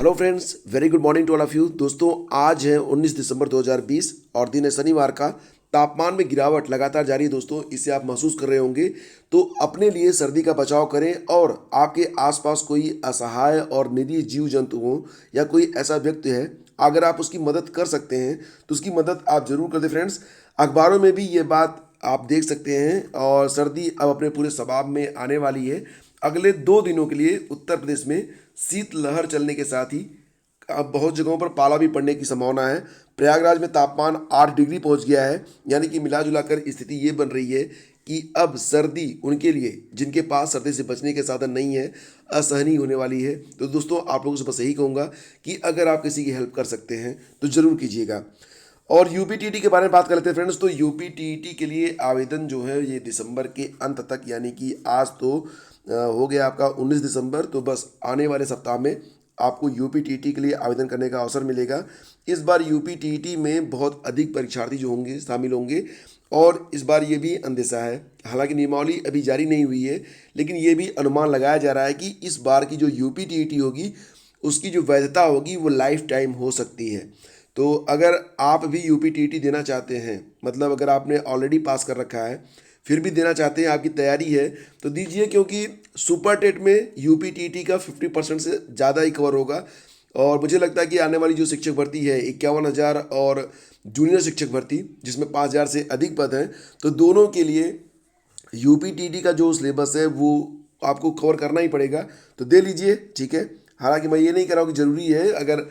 Hello friends, very good morning to all of you. दोस्तों, आज है 19 दिसंबर 2020 और दिन है शनिवार का। तापमान में गिरावट लगातार जारी है दोस्तों, इसे आप महसूस कर रहे होंगे। तो अपने लिए सर्दी का बचाव करें और आपके आसपास कोई असहाय और निरीह जीव जंतु हो या कोई ऐसा व्यक्ति है, अगर आप उसकी मदद कर सकते हैं तो उसकी मदद आप जरूर कर दें फ्रेंड्स। अखबारों में भी ये बात आप देख सकते हैं और सर्दी अब अपने पूरे स्वभाव में आने वाली है। अगले 2 दिनों के लिए उत्तर प्रदेश में शीतलहर चलने के साथ ही अब बहुत जगहों पर पाला भी पड़ने की संभावना है। प्रयागराज में तापमान 8 डिग्री पहुंच गया है, यानी कि मिला जुला कर स्थिति ये बन रही है कि अब सर्दी उनके लिए जिनके पास सर्दी से बचने के साधन नहीं है, असहनीय होने वाली है। तो दोस्तों, आप लोगों से बस यही कहूँगा कि अगर आप किसी की हेल्प कर सकते हैं तो ज़रूर कीजिएगा। और यूपीटीटी के बारे में बात कर लेते हैं फ्रेंड्स। तो यूपीटीटी के लिए आवेदन जो है ये दिसंबर के अंत तक, यानी कि आज तो हो गया आपका 19 दिसंबर, तो बस आने वाले सप्ताह में आपको यूपीटीटी के लिए आवेदन करने का अवसर मिलेगा। इस बार यूपीटीटी में बहुत अधिक परीक्षार्थी जो होंगे शामिल होंगे और इस बार ये भी अंदेशा है, हालांकि नियमावली अभी जारी नहीं हुई है, लेकिन ये भी अनुमान लगाया जा रहा है कि इस बार की जो यूपीटीटी होगी उसकी जो वैधता होगी वो लाइफ टाइम हो सकती है। तो अगर आप भी यूपीटीटी देना चाहते हैं, मतलब अगर आपने ऑलरेडी पास कर रखा है फिर भी देना चाहते हैं, आपकी तैयारी है, तो दीजिए, क्योंकि सुपर टेट में यूपीटीटी का 50% से ज़्यादा ही कवर होगा। और मुझे लगता है कि आने वाली जो शिक्षक भर्ती है 51,000 और जूनियर शिक्षक भर्ती जिसमें 5,000 से अधिक पद हैं, तो दोनों के लिए यूपीटीटी का जो सिलेबस है वो आपको कवर करना ही पड़ेगा। तो दे लीजिए, ठीक है। हालांकि मैं ये नहीं कह रहा हूँ कि ज़रूरी है, अगर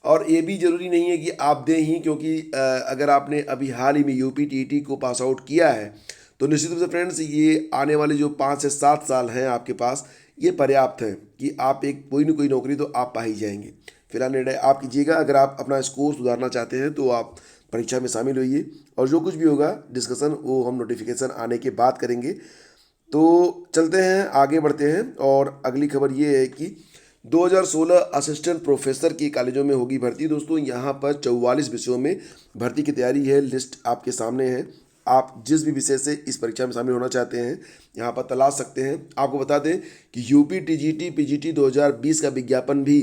और ये भी ज़रूरी नहीं है कि आप दें ही, क्योंकि अगर आपने अभी हाल ही में यूपीटीटी को पास आउट किया है तो निश्चित रूप से फ्रेंड्स ये आने वाले जो 5 से 7 साल हैं आपके पास, ये पर्याप्त है कि आप एक कोई ना कोई नौकरी तो आप पा ही जाएंगे। फिलहाल निर्णय आप कीजिएगा। अगर आप अपना स्कोर सुधारना चाहते हैं तो आप परीक्षा में शामिल होइए और जो कुछ भी होगा डिस्कशन वो हम नोटिफिकेशन आने के बाद करेंगे। तो चलते हैं, आगे बढ़ते हैं। और अगली खबर ये है कि 2016 असिस्टेंट प्रोफेसर की कॉलेजों में होगी भर्ती। दोस्तों, यहाँ पर 44 विषयों में भर्ती की तैयारी है। लिस्ट आपके सामने है। आप जिस भी विषय से इस परीक्षा में शामिल होना चाहते हैं यहाँ पर तलाश सकते हैं। आपको बता दें कि यूपी टीजीटी पीजीटी 2020 का विज्ञापन भी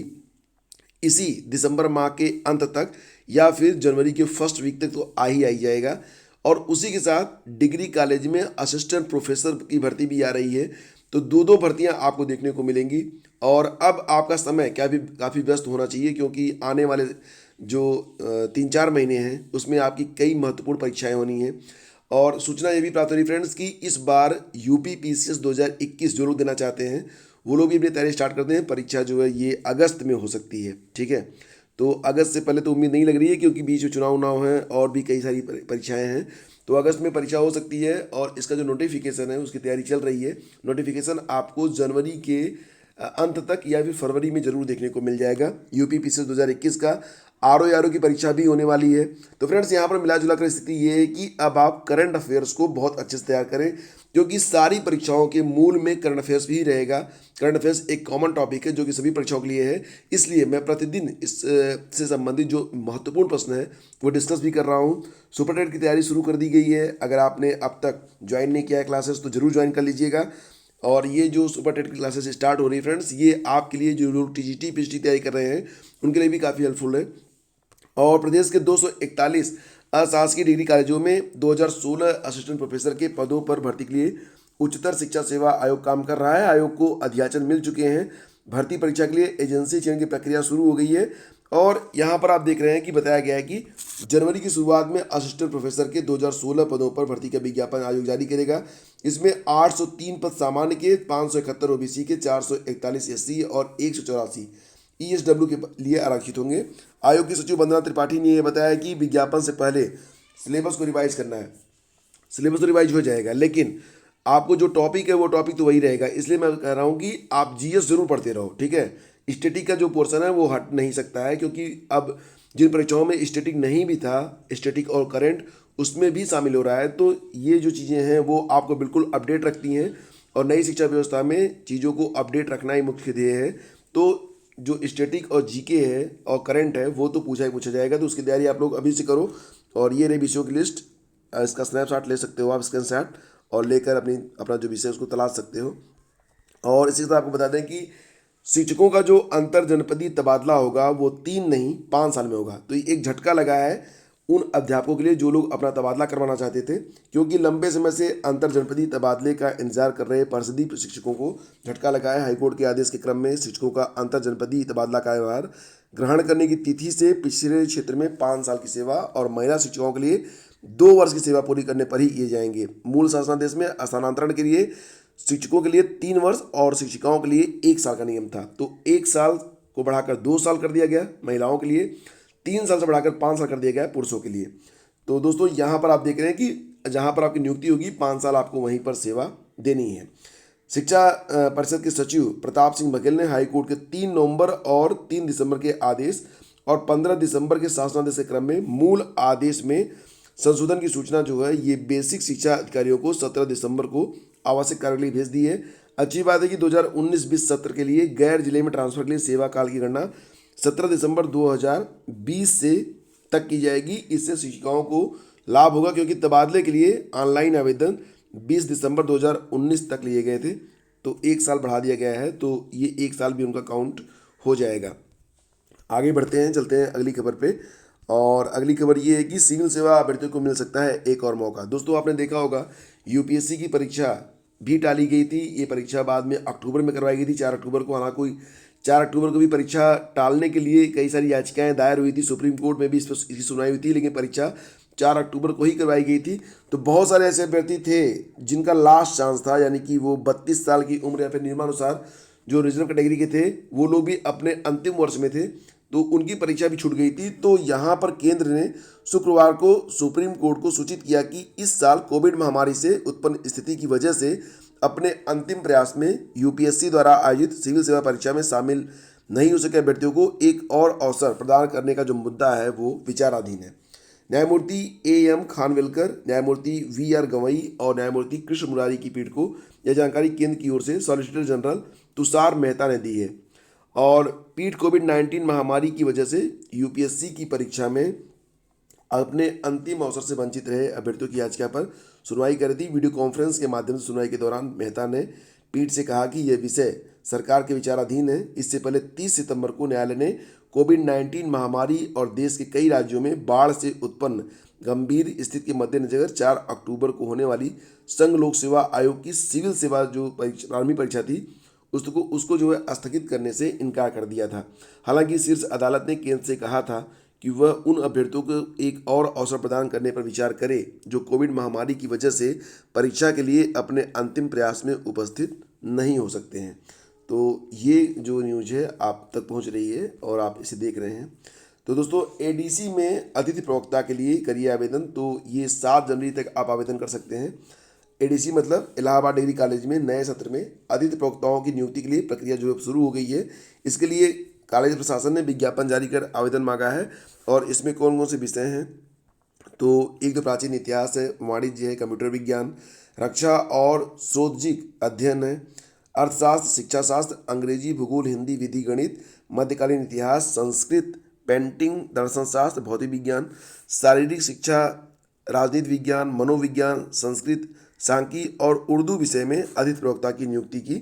इसी दिसंबर माह के अंत तक या फिर जनवरी के फर्स्ट वीक तक तो आ ही जाएगा। और उसी के साथ डिग्री कॉलेज में असिस्टेंट प्रोफेसर की भर्ती भी आ रही है। तो दो भर्तियां आपको देखने को मिलेंगी। और अब आपका समय क्या भी काफ़ी व्यस्त होना चाहिए, क्योंकि आने वाले जो 3-4 महीने हैं उसमें आपकी कई महत्वपूर्ण परीक्षाएं होनी हैं। और सूचना ये भी प्राप्त हो रही फ्रेंड्स कि इस बार यूपी पीसीएस 2021 जो लोग देना चाहते हैं वो लोग भी अपनी तैयारी स्टार्ट करते हैं। परीक्षा जो है ये अगस्त में हो सकती है, ठीक है। तो अगस्त से पहले तो उम्मीद नहीं लग रही है, क्योंकि बीच में चुनाव उनाव हैं और भी कई सारी परीक्षाएं हैं। तो अगस्त में परीक्षा हो सकती है और इसका जो नोटिफिकेशन है उसकी तैयारी चल रही है। नोटिफिकेशन आपको जनवरी के अंत तक या फिर फरवरी में जरूर देखने को मिल जाएगा। यूपी पीसीएस 2021 का आरओ की परीक्षा भी होने वाली है। तो फ्रेंड्स, यहाँ पर मिला जुला कर स्थिति ये है कि अब आप करंट अफेयर्स को बहुत अच्छे से तैयार करें, क्योंकि सारी परीक्षाओं के मूल में करंट अफेयर्स भी रहेगा। करंट अफेयर्स एक कॉमन टॉपिक है जो कि सभी परीक्षाओं के लिए है, इसलिए मैं प्रतिदिन इस से संबंधित जो महत्वपूर्ण प्रश्न है वो डिस्कस भी कर रहा हूँ। सुपर टेट की तैयारी शुरू कर दी गई है। अगर आपने अब तक ज्वाइन नहीं किया है क्लासेस तो जरूर ज्वाइन कर लीजिएगा। और ये जो सुपर टेट की क्लासेस स्टार्ट हो रही है फ्रेंड्स, ये आपके लिए जो लोग टीजीटी पीजीटी तैयारी कर रहे हैं उनके लिए भी काफ़ी हेल्पफुल है। और प्रदेश के 241 अशासकीय डिग्री कॉलेजों में 2016 असिस्टेंट प्रोफेसर के पदों पर भर्ती के लिए उच्चतर शिक्षा सेवा आयोग काम कर रहा है। आयोग को अध्याचन मिल चुके हैं। भर्ती परीक्षा के लिए एजेंसी चयन की प्रक्रिया शुरू हो गई है। और यहाँ पर आप देख रहे हैं कि बताया गया है कि जनवरी की शुरुआत में असिस्टेंट प्रोफेसर के 2016 पदों पर भर्ती का विज्ञापन आयोग जारी करेगा। इसमें 803 पद सामान्य के, 571 ओबीसी के, 441 एससी और 184 ईएसडब्ल्यू के लिए आरक्षित होंगे। आयोग की सचिव वंदना त्रिपाठी ने यह बताया कि विज्ञापन से पहले सिलेबस को रिवाइज करना है। सिलेबस तो रिवाइज हो जाएगा, लेकिन आपको जो टॉपिक है वो टॉपिक तो वही रहेगा। इसलिए मैं कह रहा हूँ कि आप जीएस जरूर पढ़ते रहो, ठीक है। स्टैटिक का जो पोर्शन है वो हट नहीं सकता है, क्योंकि अब जिन परीक्षाओं में स्टैटिक नहीं भी था, स्टैटिक और करंट उसमें भी शामिल हो रहा है। तो ये जो चीज़ें हैं वो आपको बिल्कुल अपडेट रखती हैं और नई शिक्षा व्यवस्था में चीज़ों को अपडेट रखना ही मुख्य ध्येय है। तो जो स्टैटिक और जीके है और करंट है वो तो पूछा ही पूछा जाएगा, तो उसकी तैयारी आप लोग अभी से करो। और ये रही विषयों की लिस्ट, इसका स्नैपशॉट ले सकते हो आप, स्क्रीनशॉट, और लेकर अपना जो विषय है उसको तलाश सकते हो। और इसी तरह आपको बता दें कि शिक्षकों का जो अंतर जनपदीय तबादला होगा वो 3 नहीं 5 साल में होगा। तो ये एक झटका लगा है उन अध्यापकों के लिए जो लोग अपना तबादला करवाना चाहते थे, क्योंकि लंबे समय से अंतर जनपदीय तबादले का इंतजार कर रहे परिषदीय शिक्षकों को झटका लगा है। हाईकोर्ट के आदेश के क्रम में शिक्षकों का अंतर जनपदीय तबादला कार्यभार ग्रहण करने की तिथि से पिछले क्षेत्र में 5 साल की सेवा और महिला शिक्षकों के लिए 2 वर्ष की सेवा पूरी करने पर ही किए जाएंगे। मूल शासनादेश में स्थानांतरण के लिए शिक्षकों के लिए 3 वर्ष और शिक्षिकाओं के लिए 1 साल का नियम था, तो 1 साल को बढ़ाकर 2 साल कर दिया गया महिलाओं के लिए, 3 साल से बढ़ाकर 5 साल कर दिया गया पुरुषों के लिए। तो दोस्तों यहाँ पर आप देख रहे हैं कि जहाँ पर आपकी नियुक्ति होगी 5 साल आपको वहीं पर सेवा देनी है। शिक्षा परिषद के सचिव प्रताप सिंह बघेल ने हाईकोर्ट के 3 नवंबर और 3 दिसंबर के आदेश और 15 दिसंबर के शासनादेश के क्रम में मूल आदेश में संशोधन की सूचना जो है ये बेसिक शिक्षा अधिकारियों को 17 दिसंबर को आवश्यक कार्य के लिए भेज दी है। अच्छी बात है कि 2019-20 सत्र के लिए गैर जिले में ट्रांसफर के लिए सेवा काल की गणना 17 दिसंबर 2020 से तक की जाएगी। इससे शिक्षिकाओं को लाभ होगा, क्योंकि तबादले के लिए ऑनलाइन आवेदन 20 दिसंबर 2019 तक लिए गए थे, तो 1 साल बढ़ा दिया गया है, तो ये 1 साल भी उनका काउंट हो जाएगा। आगे बढ़ते हैं, चलते हैं अगली खबर पे। और अगली खबर ये है कि सिविल सेवा अभ्यर्थियों को मिल सकता है एक और मौका। दोस्तों आपने देखा होगा यूपीएससी की परीक्षा भी टाली गई थी। ये परीक्षा बाद में अक्टूबर में करवाई गई थी, 4 अक्टूबर को। हालांकि 4 अक्टूबर को भी परीक्षा टालने के लिए कई सारी याचिकाएं दायर हुई थी, सुप्रीम कोर्ट में भी इस पर इसकी सुनवाई हुई थी, लेकिन परीक्षा 4 अक्टूबर को ही करवाई गई थी। तो बहुत सारे ऐसे अभ्यर्थी थे जिनका लास्ट चांस था, यानी कि वो 32 साल की उम्र या फिर नियमानुसार जो रिजर्व कैटेगरी के थे वो लोग भी अपने अंतिम वर्ष में थे, तो उनकी परीक्षा भी छूट गई थी। तो यहाँ पर केंद्र ने शुक्रवार को सुप्रीम कोर्ट को सूचित किया कि इस साल कोविड महामारी से उत्पन्न स्थिति की वजह से अपने अंतिम प्रयास में यूपीएससी द्वारा आयोजित सिविल सेवा परीक्षा में शामिल नहीं हो सके अभ्यर्थियों को एक और अवसर प्रदान करने का जो मुद्दा है वो विचाराधीन है। न्यायमूर्ति एएम खानविलकर, न्यायमूर्ति वीआर गवई और न्यायमूर्ति कृष्ण मुरारी की पीठ को यह जानकारी केंद्र की ओर से सॉलिसिटर जनरल तुषार मेहता ने दी है। और पीठ कोविड-19 महामारी की वजह से यूपीएससी की परीक्षा में अपने अंतिम अवसर से वंचित रहे अभ्यर्थियों की याचिका पर सुनवाई कर रही थी। वीडियो कॉन्फ्रेंस के माध्यम से सुनवाई के दौरान मेहता ने पीठ से कहा कि यह विषय सरकार के विचाराधीन है। इससे पहले 30 सितंबर को न्यायालय ने कोविड-19 महामारी और देश के कई राज्यों में बाढ़ से उत्पन्न गंभीर स्थिति के मद्देनजर 4 अक्टूबर को होने वाली संघ लोक सेवा आयोग की सिविल सेवा जो प्रारंभिक परीक्षा थी उसको जो है स्थगित करने से इनकार कर दिया था। हालांकि शीर्ष अदालत ने केंद्र से कहा था कि वह उन अभ्यर्थियों को एक और अवसर प्रदान करने पर विचार करे जो कोविड महामारी की वजह से परीक्षा के लिए अपने अंतिम प्रयास में उपस्थित नहीं हो सकते हैं। तो ये जो न्यूज़ है आप तक पहुंच रही है और आप इसे देख रहे हैं। तो दोस्तों एडीसी में अतिथि प्रवक्ता के लिए करिए आवेदन। तो ये 7 जनवरी तक आप आवेदन कर सकते हैं। एडीसी मतलब इलाहाबाद डिग्री कॉलेज में नए सत्र में अतिथि प्रवक्ताओं की नियुक्ति के लिए प्रक्रिया जो है शुरू हो गई है। इसके लिए कॉलेज प्रशासन ने विज्ञापन जारी कर आवेदन मांगा है। और इसमें कौन कौन से विषय हैं, तो एक तो प्राचीन इतिहास है, वाणिज्य है, कंप्यूटर विज्ञान, रक्षा और शोधिक अध्ययन है, अर्थशास्त्र, शिक्षा शास्त्र, अंग्रेजी, भूगोल, हिंदी, विधि, गणित, मध्यकालीन इतिहास, संस्कृत, पेंटिंग, दर्शन शास्त्र, भौतिक विज्ञान, शारीरिक शिक्षा, राजनीति विज्ञान, मनोविज्ञान, संस्कृत, सांख्यिकी और उर्दू विषय में अतिथि प्रवक्ता की नियुक्ति की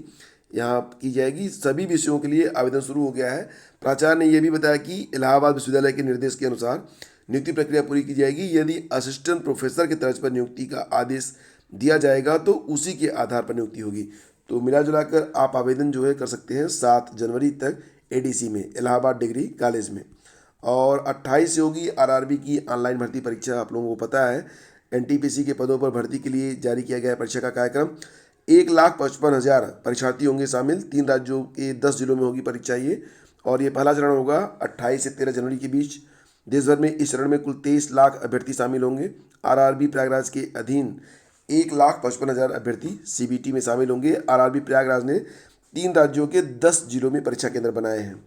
यहाँ की जाएगी। सभी विषयों के लिए आवेदन शुरू हो गया है। प्राचार्य ने यह भी बताया कि इलाहाबाद विश्वविद्यालय के निर्देश के अनुसार नियुक्ति प्रक्रिया पूरी की जाएगी। यदि असिस्टेंट प्रोफेसर के तर्ज पर नियुक्ति का आदेश दिया जाएगा तो उसी के आधार पर नियुक्ति होगी। तो मिला जुलाकर आप आवेदन जो है कर सकते हैं 7 जनवरी तक एडीसी में, इलाहाबाद डिग्री कॉलेज में। और 28 से होगी आरआरबी की ऑनलाइन भर्ती परीक्षा। आप लोगों को पता है एनटीपीसी के पदों पर भर्ती के लिए जारी किया गया परीक्षा का कार्यक्रम। 1,55,000 परीक्षार्थी होंगे शामिल। 3 राज्यों के 10 जिलों में होगी परीक्षा ये। और ये पहला चरण होगा 28 से 13 जनवरी के बीच। देश भर में इस चरण में कुल 23 लाख अभ्यर्थी शामिल होंगे। आरआरबी प्रयागराज के अधीन 1,55,000 अभ्यर्थी सीबीटी में शामिल होंगे। आरआरबी प्रयागराज ने 3 राज्यों के 10 जिलों में परीक्षा केंद्र बनाए हैं।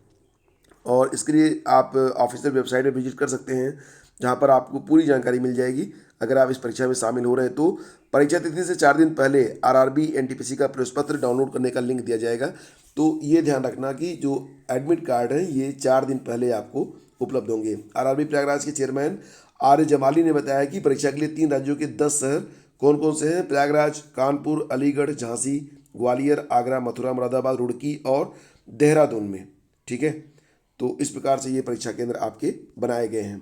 और इसके लिए आप ऑफिशियल वेबसाइट पर विजिट कर सकते हैं, जहां पर आपको पूरी जानकारी मिल जाएगी अगर आप इस परीक्षा में शामिल हो रहे हैं। तो परीक्षा तिथि से 4 दिन पहले आरआरबी एनटीपीसी का प्रवेश पत्र डाउनलोड करने का लिंक दिया जाएगा। तो ये ध्यान रखना कि जो एडमिट कार्ड है ये 4 दिन पहले आपको उपलब्ध होंगे। आरआरबी प्रयागराज के चेयरमैन आर्य जमाली ने बताया कि परीक्षा के लिए 3 राज्यों के 10 शहर कौन कौन से हैं, प्रयागराज, कानपुर, अलीगढ़, झांसी, ग्वालियर, आगरा, मथुरा, मुरादाबाद, रुड़की और देहरादून में। ठीक है, तो इस प्रकार से ये परीक्षा केंद्र आपके बनाए गए हैं।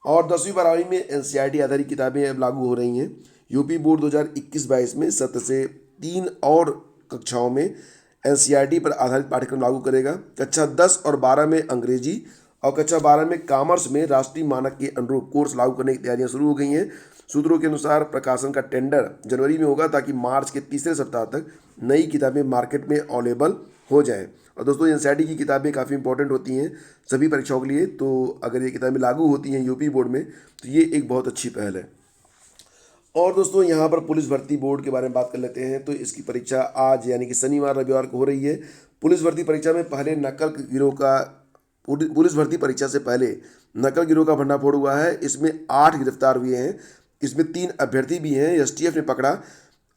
और 10वीं 12वीं में एनसीईआरटी आधारित किताबें अब लागू हो रही हैं। यूपी बोर्ड 2021-22 में सत्र से 3 और कक्षाओं में एनसीईआरटी पर आधारित पाठ्यक्रम लागू करेगा। कक्षा 10 और 12 में अंग्रेजी और कक्षा 12 में कॉमर्स में राष्ट्रीय मानक के अनुरूप कोर्स लागू करने की तैयारियां शुरू हो गई हैं। सूत्रों के अनुसार प्रकाशन का टेंडर जनवरी में होगा ताकि मार्च के तीसरे सप्ताह तक नई किताबें मार्केट में अवेलेबल हो जाएं। और दोस्तों एनसीईआरटी की किताबें काफ़ी इंपॉर्टेंट होती हैं सभी परीक्षाओं के लिए, तो अगर ये किताबें लागू होती हैं यूपी बोर्ड में तो ये एक बहुत अच्छी पहल है। और दोस्तों यहाँ पर पुलिस भर्ती बोर्ड के बारे में बात कर लेते हैं। तो इसकी परीक्षा आज यानी कि शनिवार रविवार को हो रही है। पुलिस भर्ती परीक्षा में पहले नकल गिरोह का पुलिस भर्ती परीक्षा से पहले नकल गिरोह का भंडाफोड़ हुआ है। इसमें 8 गिरफ्तार हुए हैं। इसमें 3 अभ्यर्थी भी हैं, एसटीएफ ने पकड़ा,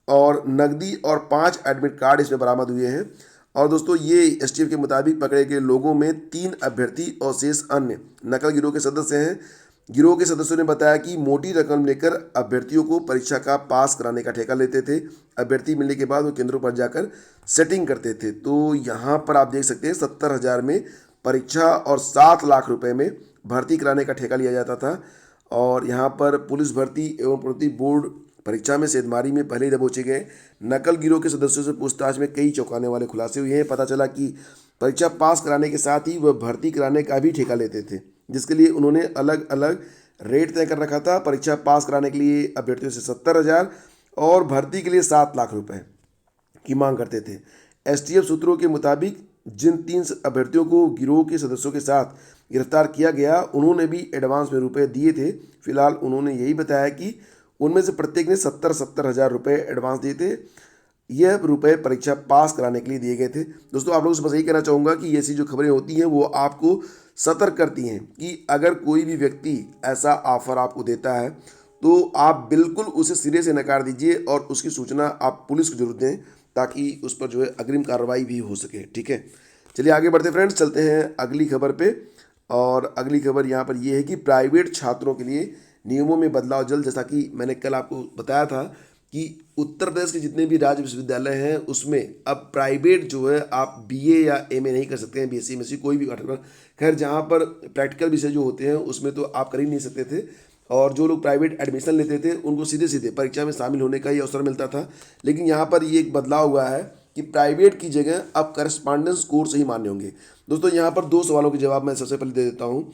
और नकदी और 5 एडमिट कार्ड इसमें बरामद हुए हैं। और दोस्तों ये एसटीएफ के मुताबिक पकड़े गए लोगों में 3 अभ्यर्थी और शेष अन्य नकल गिरोह के सदस्य हैं। गिरोह के सदस्यों ने बताया कि मोटी रकम लेकर अभ्यर्थियों को परीक्षा का पास कराने का ठेका लेते थे। अभ्यर्थी मिलने के बाद वो केंद्रों पर जाकर सेटिंग करते थे। तो यहाँ पर आप देख सकते हैं 70,000 में परीक्षा और 7 लाख रुपए में भर्ती कराने का ठेका लिया जाता था। और यहाँ पर पुलिस भर्ती एवं प्रोन्नति बोर्ड परीक्षा में सेंधमारी में पहले ही दबोचे गए नकल गिरोह के सदस्यों से पूछताछ में कई चौंकाने वाले खुलासे हुए हैं। पता चला कि परीक्षा पास कराने के साथ ही वह भर्ती कराने का भी ठेका लेते थे, जिसके लिए उन्होंने अलग अलग रेट तय कर रखा था। परीक्षा पास कराने के लिए अभ्यर्थियों से 70,000 और भर्ती के लिए 7 लाख रुपए की मांग करते थे। एसटीएफ सूत्रों के मुताबिक जिन 3 अभ्यर्थियों को गिरोह के सदस्यों के साथ गिरफ्तार किया गया उन्होंने भी एडवांस में रुपए दिए थे। फिलहाल उन्होंने यही बताया कि उनमें से प्रत्येक ने 70,000 रुपये एडवांस दिए थे। यह रुपए परीक्षा पास कराने के लिए दिए गए थे। दोस्तों आप लोगों से बस यही कहना चाहूँगा कि ऐसी जो खबरें होती हैं वो आपको सतर्क करती हैं कि अगर कोई भी व्यक्ति ऐसा ऑफर आपको देता है तो आप बिल्कुल उसे सिरे से नकार दीजिए और उसकी सूचना आप पुलिस को जरूर दें ताकि उस पर जो है अग्रिम कार्रवाई भी हो सके। ठीक है, चलिए आगे बढ़ते फ्रेंड्स, चलते हैं अगली खबर पे। और अगली खबर यहाँ पर ये है कि प्राइवेट छात्रों के लिए नियमों में बदलाव जल्द। जैसा कि मैंने कल आपको बताया था कि उत्तर प्रदेश के जितने भी राज्य विश्वविद्यालय हैं उसमें अब प्राइवेट जो है आप बीए या एमए नहीं कर सकते हैं, बीएससी एमएससी कोई भी पाठ्यक्रम। खैर जहाँ पर प्रैक्टिकल विषय जो होते हैं उसमें तो आप कर ही नहीं सकते थे, और जो लोग प्राइवेट एडमिशन लेते थे उनको सीधे सीधे परीक्षा में शामिल होने का ही अवसर मिलता था। लेकिन यहाँ पर ये एक बदलाव हुआ है कि प्राइवेट की जगह अब करस्पॉन्डेंस कोर्स ही मान्य होंगे। दोस्तों यहाँ पर 2 सवालों के जवाब मैं सबसे पहले दे देता हूँ।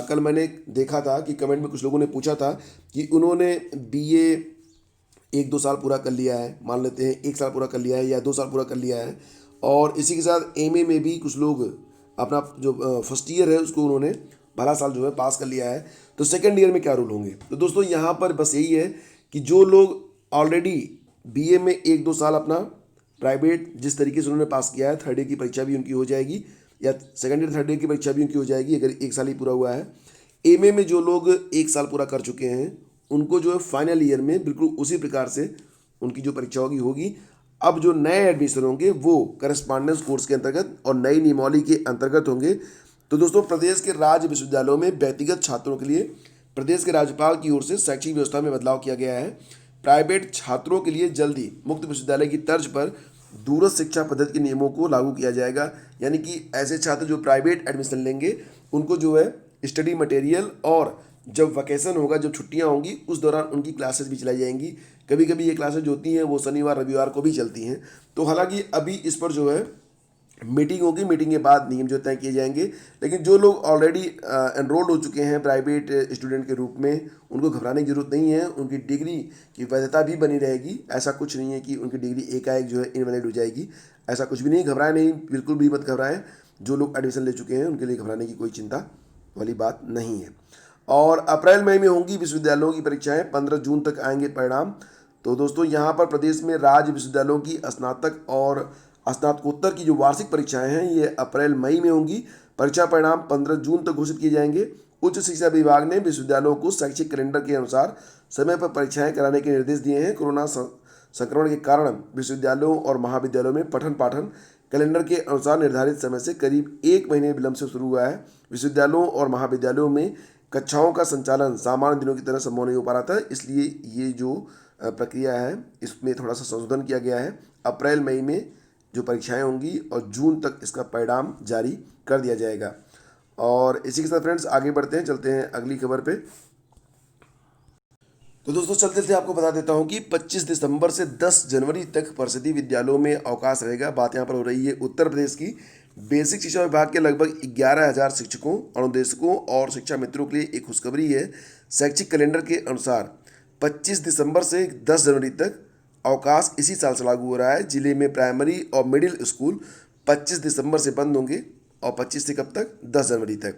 कल मैंने देखा था कि कमेंट में कुछ लोगों ने पूछा था कि उन्होंने बीए 1-2 साल पूरा कर लिया है, मान लेते हैं 1 साल पूरा कर लिया है या 2 साल पूरा कर लिया है, और इसी के साथ एमए में भी कुछ लोग अपना जो फर्स्ट ईयर है उसको उन्होंने 12 साल जो है पास कर लिया है, तो सेकेंड ईयर में क्या रूल होंगे। तो दोस्तों यहाँ पर बस यही है कि जो लोग ऑलरेडी बीए में 1-2 साल अपना प्राइवेट जिस तरीके से उन्होंने पास किया है, थर्ड ईयर की परीक्षा भी उनकी हो जाएगी या सेकेंड ईयर थर्ड ईयर की परीक्षा भी उनकी हो जाएगी अगर 1 साल ही पूरा हुआ है। एमए में जो लोग 1 साल पूरा कर चुके हैं उनको जो है फाइनल ईयर में बिल्कुल उसी प्रकार से उनकी जो परीक्षा होगी। अब जो नए एडमिशन होंगे वो करस्पॉन्डेंस कोर्स के अंतर्गत और नई नियमावली के अंतर्गत होंगे। तो दोस्तों प्रदेश के राज्य विश्वविद्यालयों में व्यक्तिगत छात्रों के लिए प्रदेश के राज्यपाल की ओर से शैक्षिक व्यवस्था में बदलाव किया गया है। प्राइवेट छात्रों के लिए जल्द ही मुक्त विश्वविद्यालय की तर्ज पर दूरस्थ शिक्षा पद्धति के नियमों को लागू किया जाएगा। यानी कि ऐसे छात्र जो प्राइवेट एडमिशन लेंगे उनको जो है स्टडी मटेरियल और जब वैकेशन होगा, जब छुट्टियां होंगी उस दौरान उनकी क्लासेस भी चलाई जाएंगी। कभी कभी ये क्लासेस जो होती हैं वो शनिवार रविवार को भी चलती हैं। तो हालांकि अभी इस पर जो है मीटिंग होगी, मीटिंग के बाद नियम जो तय किए जाएंगे। लेकिन जो लोग ऑलरेडी एनरोल्ड हो चुके हैं प्राइवेट स्टूडेंट के रूप में उनको घबराने की जरूरत नहीं है। उनकी डिग्री की वैधता भी बनी रहेगी। ऐसा कुछ नहीं है कि उनकी डिग्री एकाएक जो है इनवैलिड हो जाएगी, ऐसा कुछ भी नहीं। घबराए नहीं, बिल्कुल भी मत घबराएं। जो लोग एडमिशन ले चुके हैं उनके लिए घबराने की कोई चिंता वाली बात नहीं है। और अप्रैल मई में होंगी विश्वविद्यालयों की परीक्षाएं, 15 जून तक आएंगे परिणाम। तो दोस्तों यहाँ पर प्रदेश में राज्य विश्वविद्यालयों की स्नातक और स्नातकोत्तर की जो वार्षिक परीक्षाएं हैं ये अप्रैल मई में होंगी। परीक्षा परिणाम 15 जून तक घोषित किए जाएंगे। उच्च शिक्षा विभाग ने विश्वविद्यालयों को शैक्षिक कैलेंडर के अनुसार समय पर परीक्षाएं कराने के निर्देश दिए हैं। कोरोना संक्रमण के कारण विश्वविद्यालयों और महाविद्यालयों में पठन पाठन कैलेंडर के अनुसार निर्धारित समय से करीब 1 महीने विलंब से शुरू हुआ है। विश्वविद्यालयों और महाविद्यालयों में कक्षाओं का संचालन सामान्य दिनों की तरह संभव नहीं हो पा रहा था, इसलिए ये जो प्रक्रिया है इसमें थोड़ा सा संशोधन किया गया है। अप्रैल मई में जो परीक्षाएं होंगी और जून तक इसका परिणाम जारी कर दिया जाएगा। और इसी के साथ फ्रेंड्स आगे बढ़ते हैं, चलते हैं अगली खबर पे। तो दोस्तों चलते चलते आपको बता देता हूं कि 25 दिसंबर से 10 जनवरी तक परिषदीय विद्यालयों में अवकाश रहेगा। बात यहां पर हो रही है उत्तर प्रदेश की। बेसिक शिक्षा विभाग के लगभग 11,000 शिक्षकों, अनुदेशकों और शिक्षा मित्रों के लिए एक खुशखबरी है। शैक्षिक कैलेंडर के अनुसार 25 दिसंबर से 10 जनवरी तक अवकाश इसी साल से लागू हो रहा है। जिले में प्राइमरी और मिडिल स्कूल 25 दिसंबर से बंद होंगे और 25 से कब तक, 10 जनवरी तक।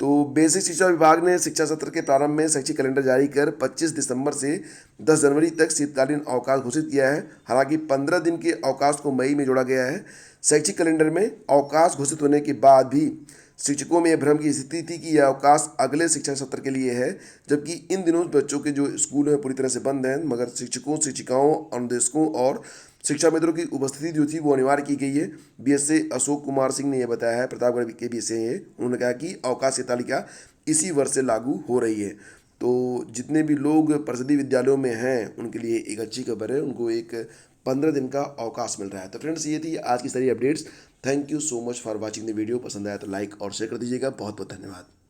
तो बेसिक शिक्षा विभाग ने शिक्षा सत्र के प्रारंभ में शैक्षिक कैलेंडर जारी कर 25 दिसंबर से 10 जनवरी तक शीतकालीन अवकाश घोषित किया है। हालांकि 15 दिन के अवकाश को मई में जोड़ा गया है। शैक्षिक कैलेंडर में अवकाश घोषित होने के बाद भी शिक्षकों में यह भ्रम की स्थिति थी कि यह अवकाश अगले शिक्षा सत्र के लिए है, जबकि इन दिनों बच्चों के जो स्कूल हैं पूरी तरह से बंद हैं, मगर शिक्षकों, शिक्षिकाओं, अनुदेशकों और शिक्षा मित्रों की उपस्थिति जो थी वो अनिवार्य की गई है। बीएसए अशोक कुमार सिंह ने यह बताया है, प्रतापगढ़ के बीएसए हैं। उन्होंने कहा कि अवकाश की तालिका इसी वर्ष से लागू हो रही है। तो जितने भी लोग परिषदीय विद्यालयों में हैं उनके लिए एक अच्छी खबर है, उनको एक 15 दिन का अवकाश मिल रहा है। तो फ्रेंड्स ये थी आज की सारी updates. Thank you so much for watching the video. पसंद आया तो लाइक और शेयर कर दीजिएगा। बहुत बहुत धन्यवाद।